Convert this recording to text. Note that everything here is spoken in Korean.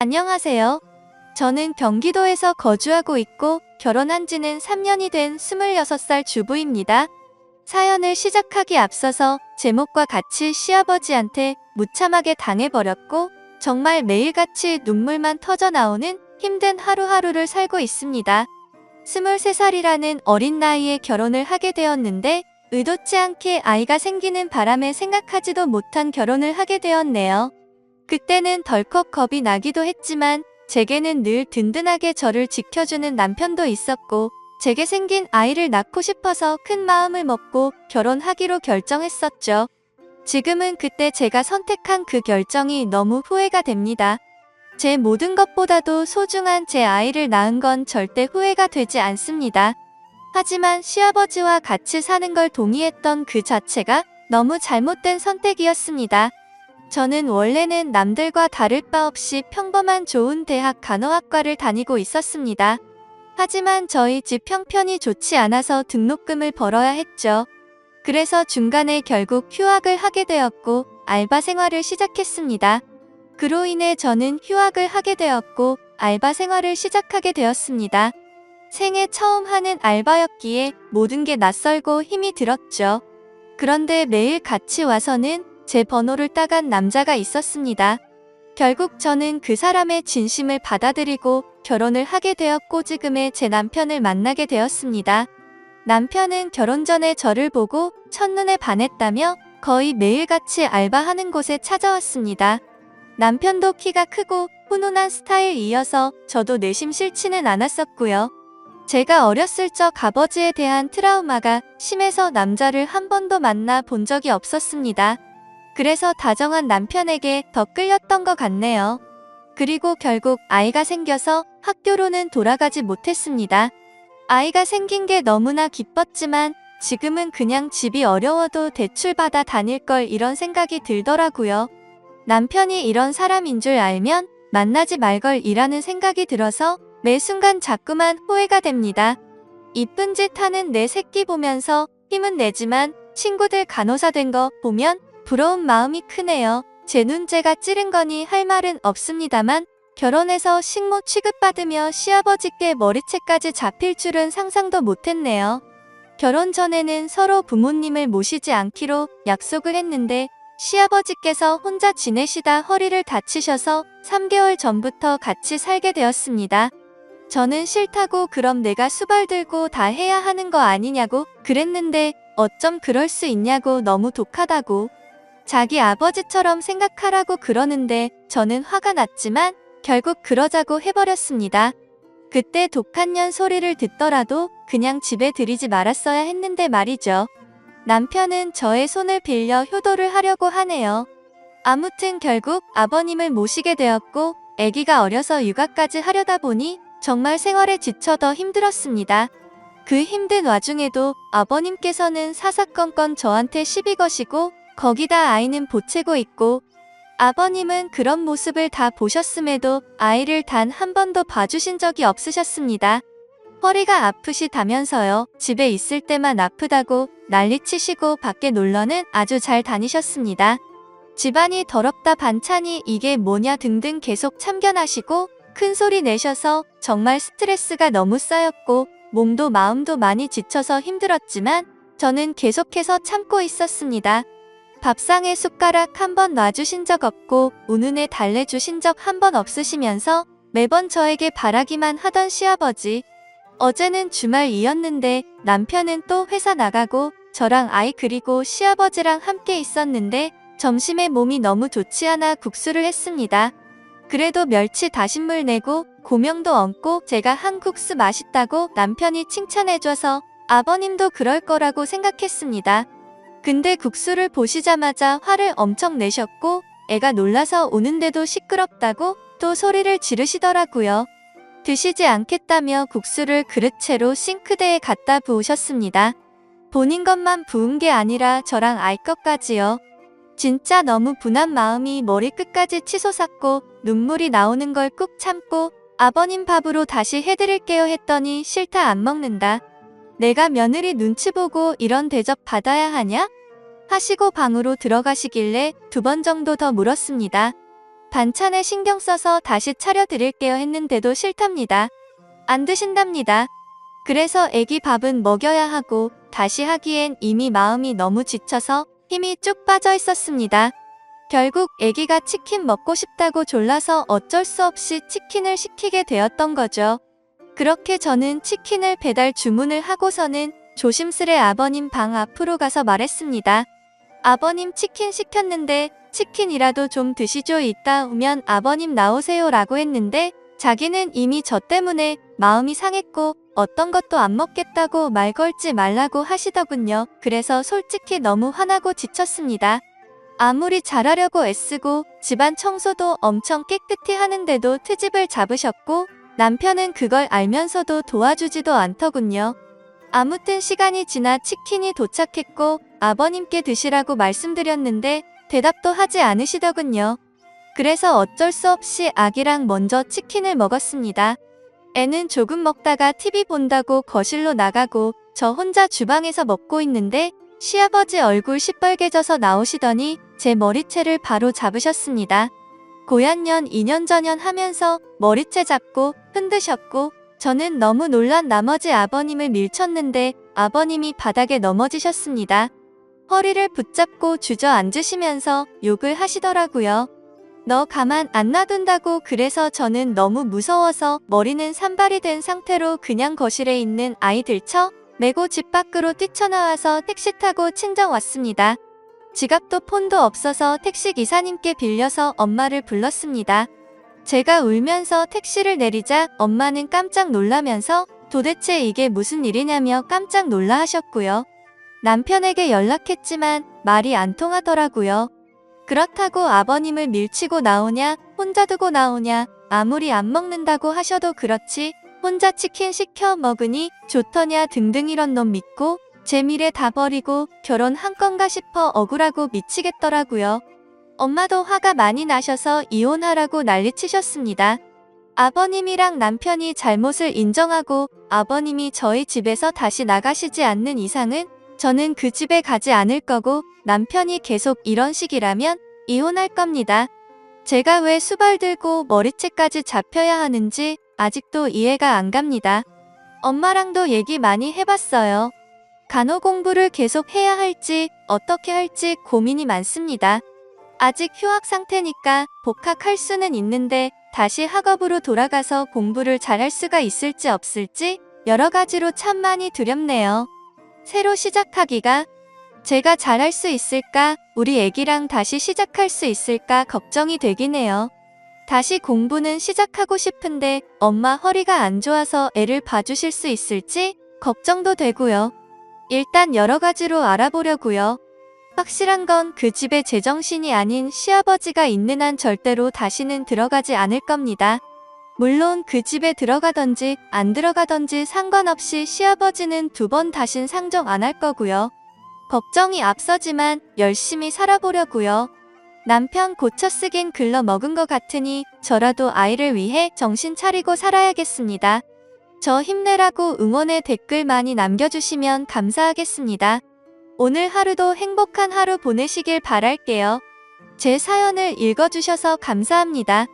안녕하세요. 저는 경기도에서 거주하고 있고 결혼한 지는 3년이 된 26살 주부입니다. 사연을 시작하기 앞서서 제목과 같이 시아버지한테 무참하게 당해버렸고 정말 매일같이 눈물만 터져나오는 힘든 하루하루를 살고 있습니다. 23살이라는 어린 나이에 결혼을 하게 되었는데 의도치 않게 아이가 생기는 바람에 생각하지도 못한 결혼을 하게 되었네요. 그때는 덜컥 겁이 나기도 했지만 제게는 늘 든든하게 저를 지켜주는 남편도 있었고 제게 생긴 아이를 낳고 싶어서 큰 마음을 먹고 결혼하기로 결정했었죠. 지금은 그때 제가 선택한 그 결정이 너무 후회가 됩니다. 제 모든 것보다도 소중한 제 아이를 낳은 건 절대 후회가 되지 않습니다. 하지만 시아버지와 같이 사는 걸 동의했던 그 자체가 너무 잘못된 선택이었습니다. 저는 원래는 남들과 다를 바 없이 평범한 좋은 대학 간호학과를 다니고 있었습니다. 하지만 저희 집 형편이 좋지 않아서 등록금을 벌어야 했죠. 그래서 중간에 결국 휴학을 하게 되었고 알바 생활을 시작했습니다. 그로 인해 저는 휴학을 하게 되었고 알바 생활을 시작하게 되었습니다. 생애 처음 하는 알바였기에 모든 게 낯설고 힘이 들었죠. 그런데 매일 같이 와서는 제 번호를 따간 남자가 있었습니다. 결국 저는 그 사람의 진심을 받아들이고 결혼을 하게 되었고 지금의 제 남편을 만나게 되었습니다. 남편은 결혼 전에 저를 보고 첫눈에 반했다며 거의 매일같이 알바하는 곳에 찾아왔습니다. 남편도 키가 크고 훈훈한 스타일이어서 저도 내심 싫지는 않았었고요. 제가 어렸을 적 아버지에 대한 트라우마가 심해서 남자를 한 번도 만나 본 적이 없었습니다. 그래서 다정한 남편에게 더 끌렸던 것 같네요. 그리고 결국 아이가 생겨서 학교로는 돌아가지 못했습니다. 아이가 생긴 게 너무나 기뻤지만 지금은 그냥 집이 어려워도 대출 받아 다닐 걸 이런 생각이 들더라고요. 남편이 이런 사람인 줄 알면 만나지 말걸 이라는 생각이 들어서 매 순간 자꾸만 후회가 됩니다. 이쁜 짓 하는 내 새끼 보면서 힘은 내지만 친구들 간호사 된 거 보면 부러운 마음이 크네요. 제 눈째가 찌른 거니 할 말은 없습니다만 결혼해서 식모 취급받으며 시아버지께 머리채까지 잡힐 줄은 상상도 못했네요. 결혼 전에는 서로 부모님을 모시지 않기로 약속을 했는데 시아버지께서 혼자 지내시다 허리를 다치셔서 3개월 전부터 같이 살게 되었습니다. 저는 싫다고 그럼 내가 수발 들고 다 해야 하는 거 아니냐고 그랬는데 어쩜 그럴 수 있냐고 너무 독하다고. 자기 아버지처럼 생각하라고 그러는데 저는 화가 났지만 결국 그러자고 해버렸습니다. 그때 독한 년 소리를 듣더라도 그냥 집에 들이지 말았어야 했는데 말이죠. 남편은 저의 손을 빌려 효도를 하려고 하네요. 아무튼 결국 아버님을 모시게 되었고 아기가 어려서 육아까지 하려다 보니 정말 생활에 지쳐 더 힘들었습니다. 그 힘든 와중에도 아버님께서는 사사건건 저한테 시비 거시고 거기다 아이는 보채고 있고 아버님은 그런 모습을 다 보셨음에도 아이를 단 한 번도 봐주신 적이 없으셨습니다. 허리가 아프시다면서요. 집에 있을 때만 아프다고 난리치시고 밖에 놀러는 아주 잘 다니셨습니다. 집안이 더럽다 반찬이 이게 뭐냐 등등 계속 참견하시고 큰 소리 내셔서 정말 스트레스가 너무 쌓였고 몸도 마음도 많이 지쳐서 힘들었지만 저는 계속해서 참고 있었습니다. 밥상에 숟가락 한 번 놔주신 적 없고 우는에 달래주신 적 한 번 없으시면서 매번 저에게 바라기만 하던 시아버지. 어제는 주말이었는데 남편은 또 회사 나가고 저랑 아이 그리고 시아버지랑 함께 있었는데 점심에 몸이 너무 좋지 않아 국수를 했습니다. 그래도 멸치 다신물 내고 고명도 얹고 제가 한 국수 맛있다고 남편이 칭찬해줘서 아버님도 그럴 거라고 생각했습니다. 근데 국수를 보시자마자 화를 엄청 내셨고 애가 놀라서 우는데도 시끄럽다고 또 소리를 지르시더라고요. 드시지 않겠다며 국수를 그릇채로 싱크대에 갖다 부으셨습니다. 본인 것만 부은 게 아니라 저랑 아이 것까지요. 진짜 너무 분한 마음이 머리끝까지 치솟았고 눈물이 나오는 걸 꾹 참고 아버님 밥으로 다시 해드릴게요 했더니 싫다 안 먹는다. 내가 며느리 눈치 보고 이런 대접 받아야 하냐? 하시고 방으로 들어가시길래 2번 정도 더 물었습니다. 반찬에 신경 써서 다시 차려드릴게요 했는데도 싫답니다. 안 드신답니다. 그래서 애기 밥은 먹여야 하고 다시 하기엔 이미 마음이 너무 지쳐서 힘이 쭉 빠져 있었습니다. 결국 애기가 치킨 먹고 싶다고 졸라서 어쩔 수 없이 치킨을 시키게 되었던 거죠. 그렇게 저는 치킨을 배달 주문을 하고서는 조심스레 아버님 방 앞으로 가서 말했습니다. 아버님 치킨 시켰는데 치킨이라도 좀 드시죠. 이따 오면 아버님 나오세요 라고 했는데 자기는 이미 저 때문에 마음이 상했고 어떤 것도 안 먹겠다고 말 걸지 말라고 하시더군요. 그래서 솔직히 너무 화나고 지쳤습니다. 아무리 잘하려고 애쓰고 집안 청소도 엄청 깨끗이 하는데도 트집을 잡으셨고 남편은 그걸 알면서도 도와주지도 않더군요. 아무튼 시간이 지나 치킨이 도착했고 아버님께 드시라고 말씀드렸는데 대답도 하지 않으시더군요. 그래서 어쩔 수 없이 아기랑 먼저 치킨을 먹었습니다. 애는 조금 먹다가 TV 본다고 거실로 나가고 저 혼자 주방에서 먹고 있는데 시아버지 얼굴 시뻘개져서 나오시더니 제 머리채를 바로 잡으셨습니다. 고얀년 2년 전년 하면서 머리채 잡고 흔드셨고 저는 너무 놀란 나머지 아버님을 밀쳤는데 아버님이 바닥에 넘어지셨습니다. 허리를 붙잡고 주저앉으시면서 욕을 하시더라고요. 너 가만 안 놔둔다고. 그래서 저는 너무 무서워서 머리는 산발이 된 상태로 그냥 거실에 있는 아이 들쳐 메고 집 밖으로 뛰쳐나와서 택시 타고 친정 왔습니다. 지갑도 폰도 없어서 택시 기사님께 빌려서 엄마를 불렀습니다. 제가 울면서 택시를 내리자 엄마는 깜짝 놀라면서 도대체 이게 무슨 일이냐며 깜짝 놀라 하셨고요. 남편에게 연락했지만 말이 안 통하더라고요. 그렇다고 아버님을 밀치고 나오냐, 혼자 두고 나오냐, 아무리 안 먹는다고 하셔도 그렇지 혼자 치킨 시켜 먹으니 좋더냐 등등 이런 놈 믿고 제 미래 다 버리고 결혼한 건가 싶어 억울하고 미치겠더라고요. 엄마도 화가 많이 나셔서 이혼하라고 난리치셨습니다. 아버님이랑 남편이 잘못을 인정하고 아버님이 저희 집에서 다시 나가시지 않는 이상은 저는 그 집에 가지 않을 거고 남편이 계속 이런 식이라면 이혼할 겁니다. 제가 왜 수발 들고 머리채까지 잡혀야 하는지 아직도 이해가 안 갑니다. 엄마랑도 얘기 많이 해봤어요. 간호 공부를 계속 해야 할지 어떻게 할지 고민이 많습니다. 아직 휴학 상태니까 복학할 수는 있는데 다시 학업으로 돌아가서 공부를 잘할 수가 있을지 없을지 여러 가지로 참 많이 두렵네요. 새로 시작하기가 제가 잘할 수 있을까? 우리 애기랑 다시 시작할 수 있을까 걱정이 되긴 해요. 다시 공부는 시작하고 싶은데 엄마 허리가 안 좋아서 애를 봐주실 수 있을지 걱정도 되고요. 일단 여러 가지로 알아보려고요. 확실한 건 그 집에 제정신이 아닌 시아버지가 있는 한 절대로 다시는 들어가지 않을 겁니다. 물론 그 집에 들어가던지 안 들어가던지 상관없이 시아버지는 2번 다신 상종 안 할 거고요. 걱정이 앞서지만 열심히 살아보려고요. 남편 고쳐 쓰긴 글러 먹은 것 같으니 저라도 아이를 위해 정신 차리고 살아야겠습니다. 저 힘내라고 응원의 댓글 많이 남겨주시면 감사하겠습니다. 오늘 하루도 행복한 하루 보내시길 바랄게요. 제 사연을 읽어주셔서 감사합니다.